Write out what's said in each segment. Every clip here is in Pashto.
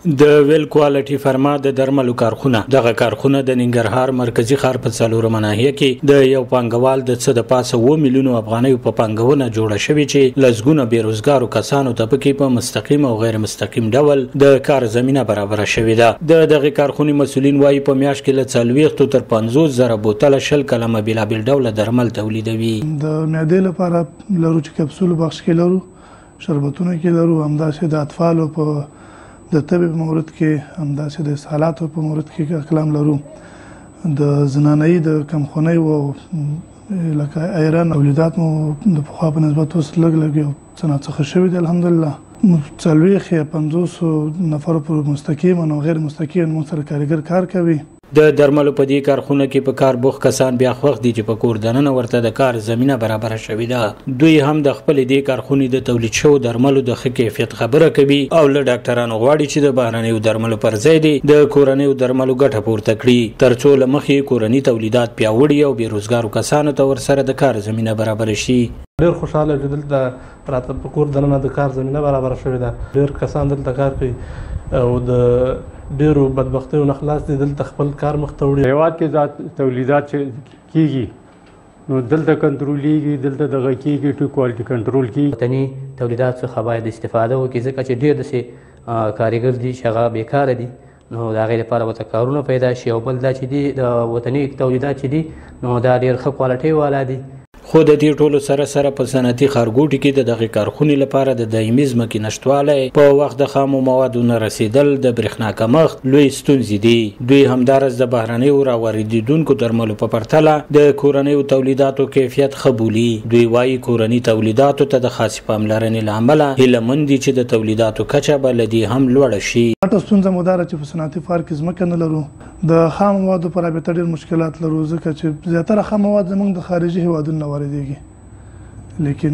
د ویل کوالټي فرما د درملو کارخونه دغه کارخونه د ننګرهار مرکزی ښار په څلورمه ناحیه کې د یو پانګوال د څه د پاسه 2 میلیونو افغانیو په پانګونه جوړه شوې چې لزګونه بیروزګارو کسانو ته پکې په مستقیم او غیر مستقیم ډول د کار زمينه برابر شوې ده. دغه کارخونه مسولین وايي په میاشت کې له 40 تر 50 زره بوتله شل کلمه بلابل ډول درمل تولیدوي. د معدې لپاره لرو چې کپسول بخش کې لرو، شربتونه کې لرو، همداسې د اطفالو په د طبي په مورد کې، همداسې د اسهالاتو په مورد کې کلام لرو، د زنانه‌ای د کمخونۍ او لکه ایران تولیدات مو د پخوا په نسبت اوس لږ یو څه ناڅخه شوي دي الحمدلله. 50 نفر پر مستقیم او غیر مستقیم موږ سره کارګر کار کوي. د درملو په دې کارخونه کې په کار بوخ کسان بیا خوښ دي چې په کور دننه ورته د کار زمينه برابر شوې ده. دوی هم د خپل دې کارخونې د تولید شو درملو د ښه کیفیت خبره کوي او له ډاکټرانو غواړي چې د بهرنیو درملو پر ځای دي د کورنیو درملو ګټه پورته کړي ترڅو له مخې کورنی تولیدات پیاوړي او بیروزګارو کسانو ته ورسره د کار زمينه برابر شي. ډېر خوشاله چې دلته راته په کور دننه د کار زمينه برابر شوې ده. ډېر کسان دلته کار کوي او د ډیرو بدبختیو نه خلاص دي، دلته خپل کار مخ ته وړي. هیواد کې تولیدات کیږي نو دلته کنټرولېږي، دلته دغه کیږي ټو کوالټي کنټرول کیږي. وطني تولیدات څخه باید استفاده وکړي ځکه چې ډېر داسې کارګر دي چې هغه بیکاره دي، نو د هغې لپاره ورته کارونه پیدا شي. او بل دا چې دي د وطني تولیدات چې دي نو دا ډېر ښه کوالټۍ والا دي. خو د دې ټولو سره په صنعتي ښارګوټي کې د دغه کارخونې لپاره د دایمي ځمکې نشتوالی، په وخت د خامو موادو نه رسیدل، د برېښنا کمښت لوی ستونزې دي. دوی همدارس د بهرنیو راواردېدونکو درملو په پرتله د کورنیو تولیداتو کیفیت ښه بولي. دوی وایي کورني تولیداتو ته د خاصې پاملرنې له امله هیلهمند دي چې د تولیداتو کچه به له دې هم لوړه شي. غټه ستونزه مو دا ده چې په صنعتي ښار کې ځمکه نه لرو، د خام موادو په رابطه ډېر مشکلات لرو ځکه چې زیاتره خام مواد زموږ د خارجي هیوادونو نه واردېږي، لیکن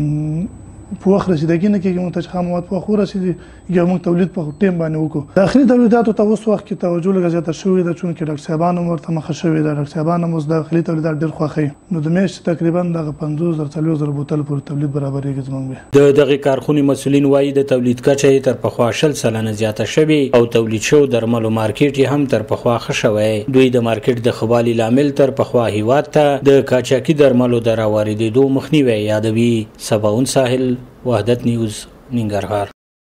په وخت رسیدګي نه کېږي. موږ ته چې خام مواد په وخت ورسېږي یا موږ تولید په ټیم باندې وکړو. داخلي تولیداتو ته اوس وخت کې توجه لږه زیاته شوې ده چونکې ډاکټر صاحبان هم ورته مخه شوې ده. ډاکټر صاحبان هم اوس داخلي تولیدات ډېر خوښوي، نو د میاشتې تقریبا دغه 50,000 بوتل پورې تولید برابرېږي زموږ. د دغې کارخونې مسؤلین وایي د تولید کچه یې تر پخوا 60% زیاته شوې او تولید شو درملو مارکیټ یې هم تر پخوا ښه شوی. دوی د مارکیټ د ښه والي لامل تر پخوا هیواد ته د قاچاقي درملو د راواردېدو مخنیوی یادوي. سباون ساحل، وحدت نیوز، ننګرهار.